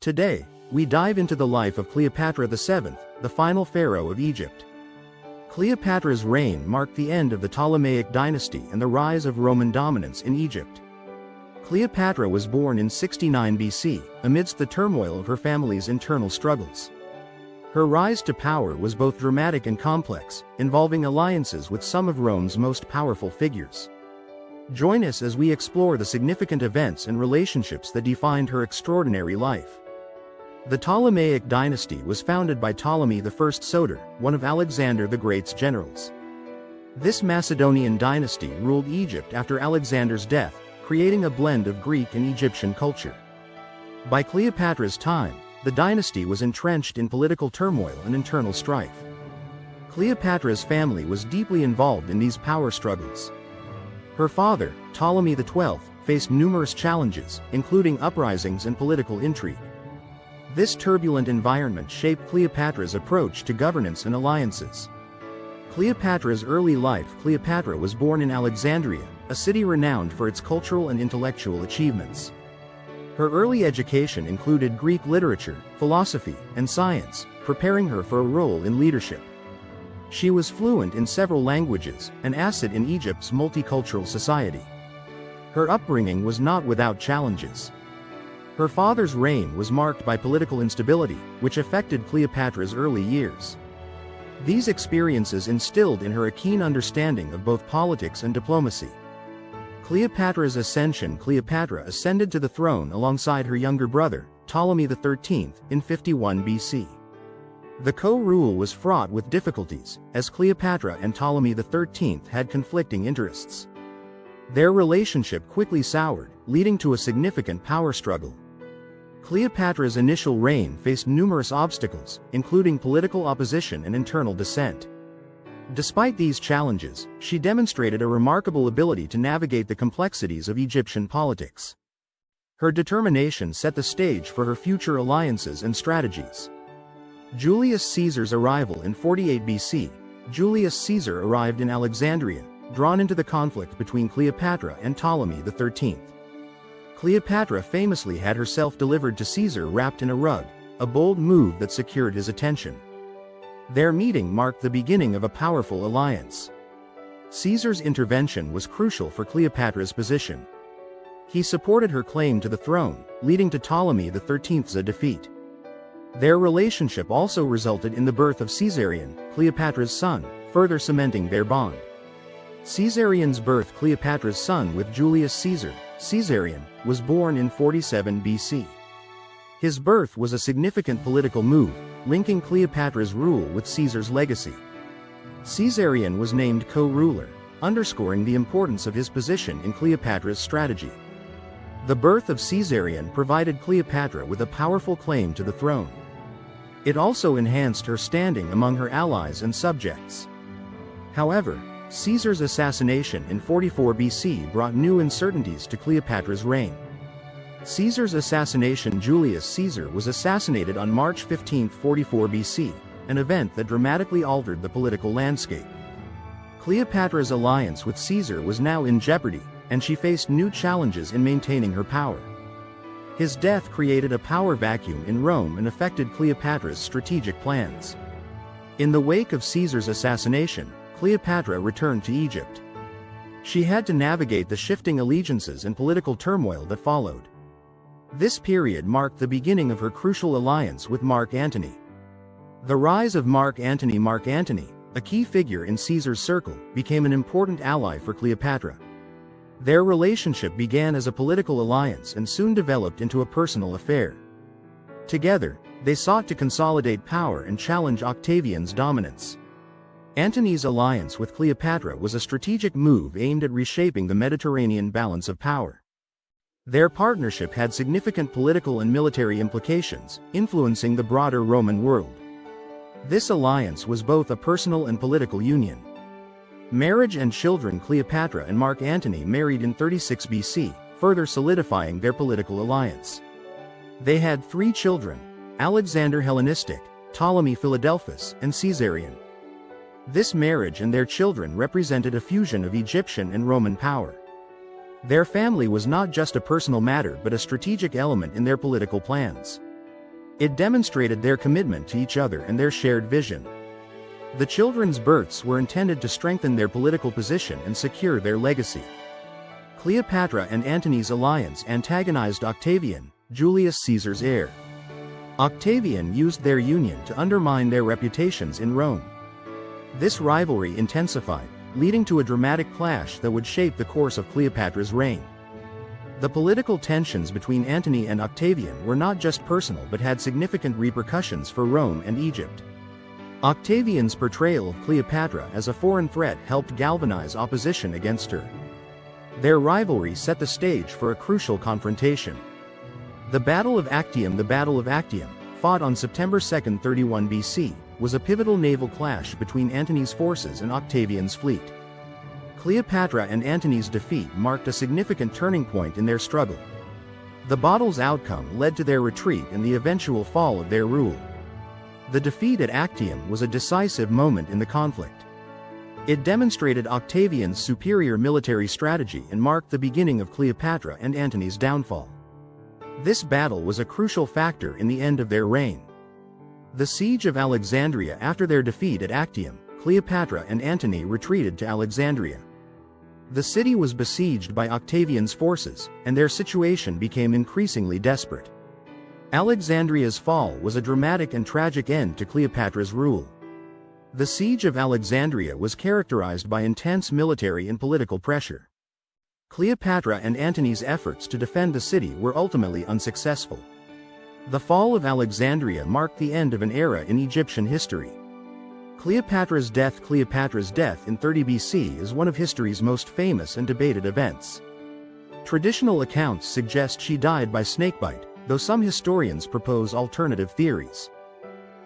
Today, we dive into the life of Cleopatra VII, the final pharaoh of Egypt. Cleopatra's reign marked the end of the Ptolemaic dynasty and the rise of Roman dominance in Egypt. Cleopatra was born in 69 BC, amidst the turmoil of her family's internal struggles. Her rise to power was both dramatic and complex, involving alliances with some of Rome's most powerful figures. Join us as we explore the significant events and relationships that defined her extraordinary life. The Ptolemaic dynasty was founded by Ptolemy I Soter, one of Alexander the Great's generals. This Macedonian dynasty ruled Egypt after Alexander's death, creating a blend of Greek and Egyptian culture. By Cleopatra's time, the dynasty was entrenched in political turmoil and internal strife. Cleopatra's family was deeply involved in these power struggles. Her father, Ptolemy XII, faced numerous challenges, including uprisings and political intrigue. This turbulent environment shaped Cleopatra's approach to governance and alliances. Cleopatra's early life. Cleopatra was born in Alexandria, a city renowned for its cultural and intellectual achievements. Her early education included Greek literature, philosophy, and science, preparing her for a role in leadership. She was fluent in several languages, an asset in Egypt's multicultural society. Her upbringing was not without challenges. Her father's reign was marked by political instability, which affected Cleopatra's early years. These experiences instilled in her a keen understanding of both politics and diplomacy. Cleopatra's ascension. Cleopatra ascended to the throne alongside her younger brother, Ptolemy XIII, in 51 BC. The co-rule was fraught with difficulties, as Cleopatra and Ptolemy XIII had conflicting interests. Their relationship quickly soured, leading to a significant power struggle. Cleopatra's initial reign faced numerous obstacles, including political opposition and internal dissent. Despite these challenges, she demonstrated a remarkable ability to navigate the complexities of Egyptian politics. Her determination set the stage for her future alliances and strategies. Julius Caesar's arrival in 48 BC. Julius Caesar arrived in Alexandria, drawn into the conflict between Cleopatra and Ptolemy XIII. Cleopatra famously had herself delivered to Caesar wrapped in a rug, a bold move that secured his attention. Their meeting marked the beginning of a powerful alliance. Caesar's intervention was crucial for Cleopatra's position. He supported her claim to the throne, leading to Ptolemy XIII's defeat. Their relationship also resulted in the birth of Caesarion, Cleopatra's son, further cementing their bond. Caesarion's birth. Cleopatra's son with Julius Caesar, Caesarion, was born in 47 BC. His birth was a significant political move, linking Cleopatra's rule with Caesar's legacy. Caesarion was named co-ruler, underscoring the importance of his position in Cleopatra's strategy. The birth of Caesarion provided Cleopatra with a powerful claim to the throne. It also enhanced her standing among her allies and subjects. However, Caesar's assassination in 44 BC brought new uncertainties to Cleopatra's reign. Caesar's assassination. Julius Caesar was assassinated on March 15, 44 BC, an event that dramatically altered the political landscape. Cleopatra's alliance with Caesar was now in jeopardy, and she faced new challenges in maintaining her power. His death created a power vacuum in Rome and affected Cleopatra's strategic plans. In the wake of Caesar's assassination, Cleopatra returned to Egypt. She had to navigate the shifting allegiances and political turmoil that followed. This period marked the beginning of her crucial alliance with Mark Antony. The rise of Mark Antony. Mark Antony, a key figure in Caesar's circle, became an important ally for Cleopatra. Their relationship began as a political alliance and soon developed into a personal affair. Together, they sought to consolidate power and challenge Octavian's dominance. Antony's alliance with Cleopatra was a strategic move aimed at reshaping the Mediterranean balance of power. Their partnership had significant political and military implications, influencing the broader Roman world. This alliance was both a personal and political union. Marriage and children. Cleopatra and Mark Antony married in 36 BC, further solidifying their political alliance. They had 3 children: Alexander Hellenistic, Ptolemy Philadelphus, and Caesarion. This marriage and their children represented a fusion of Egyptian and Roman power. Their family was not just a personal matter but a strategic element in their political plans. It demonstrated their commitment to each other and their shared vision. The children's births were intended to strengthen their political position and secure their legacy. Cleopatra and Antony's alliance antagonized Octavian, Julius Caesar's heir. Octavian used their union to undermine their reputations in Rome. This rivalry intensified, leading to a dramatic clash that would shape the course of Cleopatra's reign. The political tensions between Antony and Octavian were not just personal but had significant repercussions for Rome and Egypt. Octavian's portrayal of Cleopatra as a foreign threat helped galvanize opposition against her. Their rivalry set the stage for a crucial confrontation. The Battle of Actium, fought on September 2, 31 BC, was a pivotal naval clash between Antony's forces and Octavian's fleet. Cleopatra and Antony's defeat marked a significant turning point in their struggle. The battle's outcome led to their retreat and the eventual fall of their rule. The defeat at Actium was a decisive moment in the conflict. It demonstrated Octavian's superior military strategy and marked the beginning of Cleopatra and Antony's downfall. This battle was a crucial factor in the end of their reign. The siege of Alexandria. After their defeat at Actium, Cleopatra and Antony retreated to Alexandria. The city was besieged by Octavian's forces, and their situation became increasingly desperate. Alexandria's fall was a dramatic and tragic end to Cleopatra's rule. The siege of Alexandria was characterized by intense military and political pressure. Cleopatra and Antony's efforts to defend the city were ultimately unsuccessful. The fall of Alexandria marked the end of an era in Egyptian history. Cleopatra's death in 30 BC is one of history's most famous and debated events. Traditional accounts suggest she died by snakebite, though some historians propose alternative theories.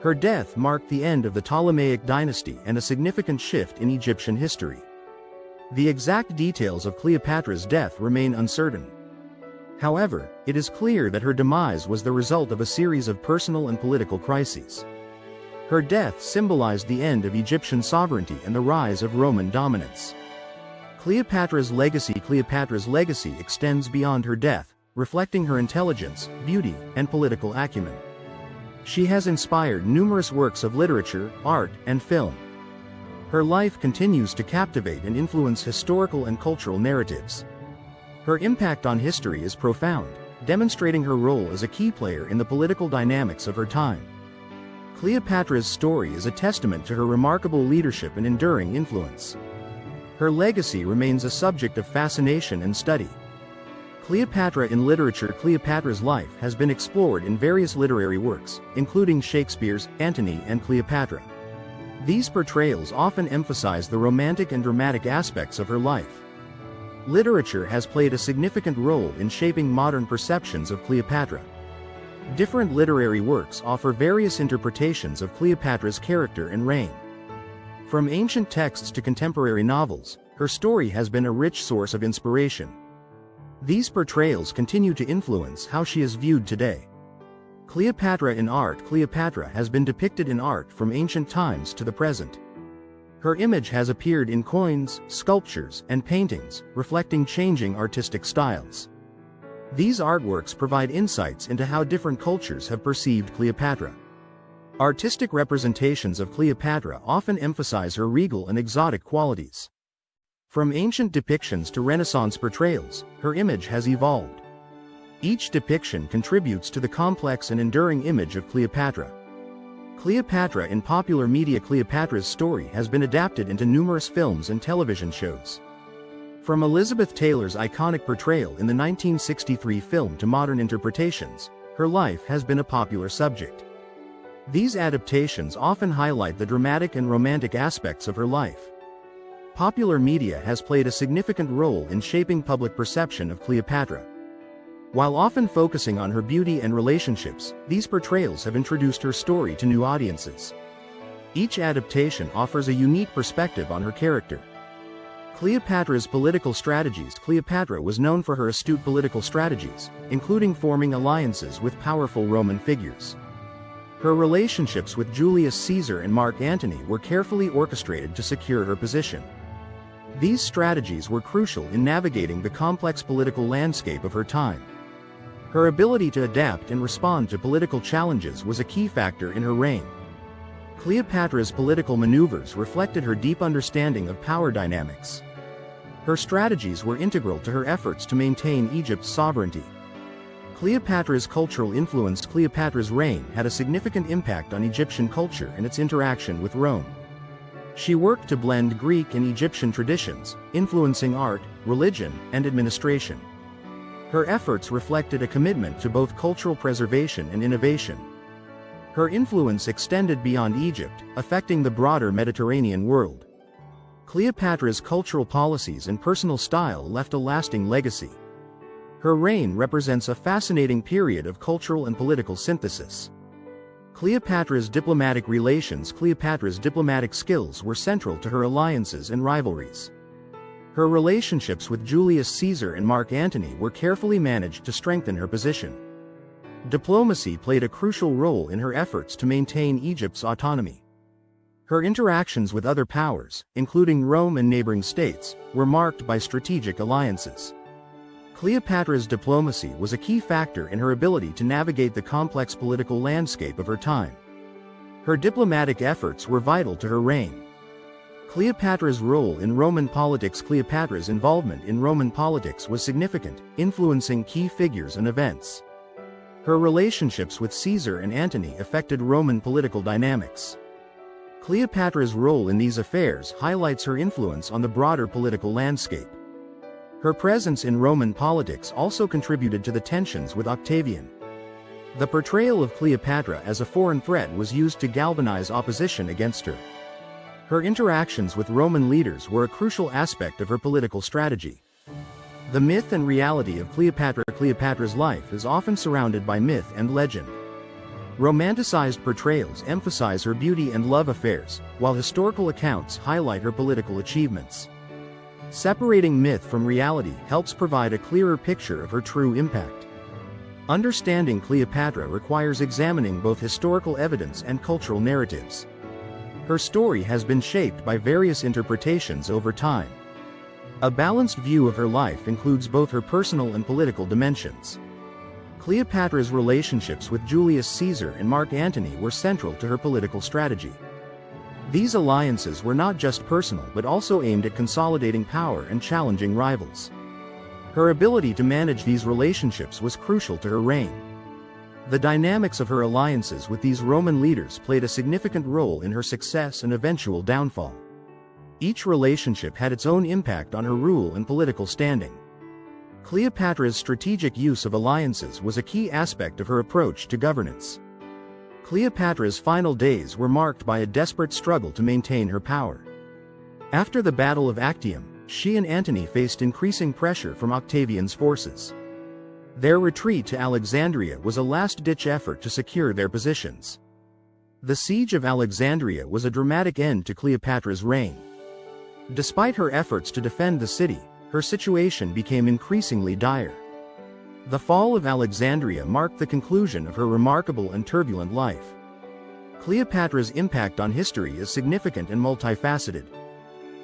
Her death marked the end of the Ptolemaic dynasty and a significant shift in Egyptian history. The exact details of Cleopatra's death remain uncertain. However, it is clear that her demise was the result of a series of personal and political crises. Her death symbolized the end of Egyptian sovereignty and the rise of Roman dominance. Cleopatra's legacy extends beyond her death, reflecting her intelligence, beauty, and political acumen. She has inspired numerous works of literature, art, and film. Her life continues to captivate and influence historical and cultural narratives. Her impact on history is profound, demonstrating her role as a key player in the political dynamics of her time. Cleopatra's story is a testament to her remarkable leadership and enduring influence. Her legacy remains a subject of fascination and study. Cleopatra in literature. Cleopatra's life has been explored in various literary works, including Shakespeare's Antony and Cleopatra. These portrayals often emphasize the romantic and dramatic aspects of her life. Literature has played a significant role in shaping modern perceptions of Cleopatra. Different literary works offer various interpretations of Cleopatra's character and reign. From ancient texts to contemporary novels, her story has been a rich source of inspiration. These portrayals continue to influence how she is viewed today. Cleopatra in art. Cleopatra has been depicted in art from ancient times to the present. Her image has appeared in coins, sculptures, and paintings, reflecting changing artistic styles. These artworks provide insights into how different cultures have perceived Cleopatra. Artistic representations of Cleopatra often emphasize her regal and exotic qualities. From ancient depictions to Renaissance portrayals, her image has evolved. Each depiction contributes to the complex and enduring image of Cleopatra. Cleopatra in popular media. Cleopatra's story has been adapted into numerous films and television shows. From Elizabeth Taylor's iconic portrayal in the 1963 film to modern interpretations, her life has been a popular subject. These adaptations often highlight the dramatic and romantic aspects of her life. Popular media has played a significant role in shaping public perception of Cleopatra. While often focusing on her beauty and relationships, these portrayals have introduced her story to new audiences. Each adaptation offers a unique perspective on her character. Cleopatra's political strategies. Cleopatra was known for her astute political strategies, including forming alliances with powerful Roman figures. Her relationships with Julius Caesar and Mark Antony were carefully orchestrated to secure her position. These strategies were crucial in navigating the complex political landscape of her time. Her ability to adapt and respond to political challenges was a key factor in her reign. Cleopatra's political maneuvers reflected her deep understanding of power dynamics. Her strategies were integral to her efforts to maintain Egypt's sovereignty. Cleopatra's cultural influence. Cleopatra's reign had a significant impact on Egyptian culture and its interaction with Rome. She worked to blend Greek and Egyptian traditions, influencing art, religion, and administration. Her efforts reflected a commitment to both cultural preservation and innovation. Her influence extended beyond Egypt, affecting the broader Mediterranean world. Cleopatra's cultural policies and personal style left a lasting legacy. Her reign represents a fascinating period of cultural and political synthesis. Cleopatra's diplomatic relations. Cleopatra's diplomatic skills were central to her alliances and rivalries. Her relationships with Julius Caesar and Mark Antony were carefully managed to strengthen her position. Diplomacy played a crucial role in her efforts to maintain Egypt's autonomy. Her interactions with other powers, including Rome and neighboring states, were marked by strategic alliances. Cleopatra's diplomacy was a key factor in her ability to navigate the complex political landscape of her time. Her diplomatic efforts were vital to her reign. Cleopatra's role in Roman politics. Cleopatra's involvement in Roman politics was significant, influencing key figures and events. Her relationships with Caesar and Antony affected Roman political dynamics. Cleopatra's role in these affairs highlights her influence on the broader political landscape. Her presence in Roman politics also contributed to the tensions with Octavian. The portrayal of Cleopatra as a foreign threat was used to galvanize opposition against her. Her interactions with Roman leaders were a crucial aspect of her political strategy. The myth and reality of Cleopatra. Cleopatra's life is often surrounded by myth and legend. Romanticized portrayals emphasize her beauty and love affairs, while historical accounts highlight her political achievements. Separating myth from reality helps provide a clearer picture of her true impact. Understanding Cleopatra requires examining both historical evidence and cultural narratives. Her story has been shaped by various interpretations over time. A balanced view of her life includes both her personal and political dimensions. Cleopatra's relationships with Julius Caesar and Mark Antony were central to her political strategy. These alliances were not just personal but also aimed at consolidating power and challenging rivals. Her ability to manage these relationships was crucial to her reign. The dynamics of her alliances with these Roman leaders played a significant role in her success and eventual downfall. Each relationship had its own impact on her rule and political standing. Cleopatra's strategic use of alliances was a key aspect of her approach to governance. Cleopatra's final days were marked by a desperate struggle to maintain her power. After the Battle of Actium, she and Antony faced increasing pressure from Octavian's forces. Their retreat to Alexandria was a last-ditch effort to secure their positions. The siege of Alexandria was a dramatic end to Cleopatra's reign. Despite her efforts to defend the city, her situation became increasingly dire. The fall of Alexandria marked the conclusion of her remarkable and turbulent life. Cleopatra's impact on history is significant and multifaceted.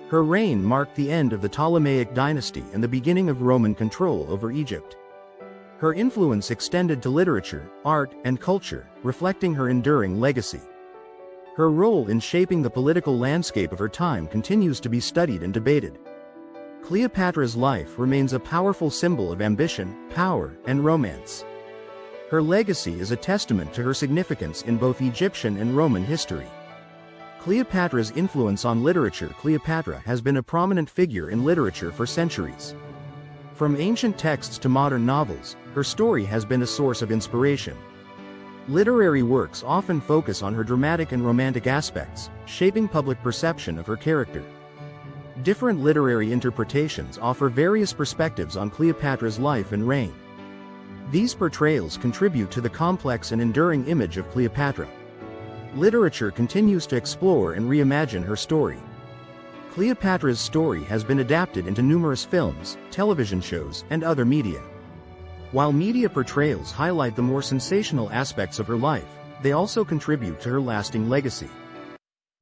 Her reign marked the end of the Ptolemaic dynasty and the beginning of Roman control over Egypt. Her influence extended to literature, art, and culture, reflecting her enduring legacy. Her role in shaping the political landscape of her time continues to be studied and debated. Cleopatra's life remains a powerful symbol of ambition, power, and romance. Her legacy is a testament to her significance in both Egyptian and Roman history. Cleopatra's influence on literature. Cleopatra has been a prominent figure in literature for centuries. From ancient texts to modern novels, her story has been a source of inspiration. Literary works often focus on her dramatic and romantic aspects, shaping public perception of her character. Different literary interpretations offer various perspectives on Cleopatra's life and reign. These portrayals contribute to the complex and enduring image of Cleopatra. Literature continues to explore and reimagine her story. Cleopatra's story has been adapted into numerous films, television shows, and other media. While media portrayals highlight the more sensational aspects of her life, they also contribute to her lasting legacy.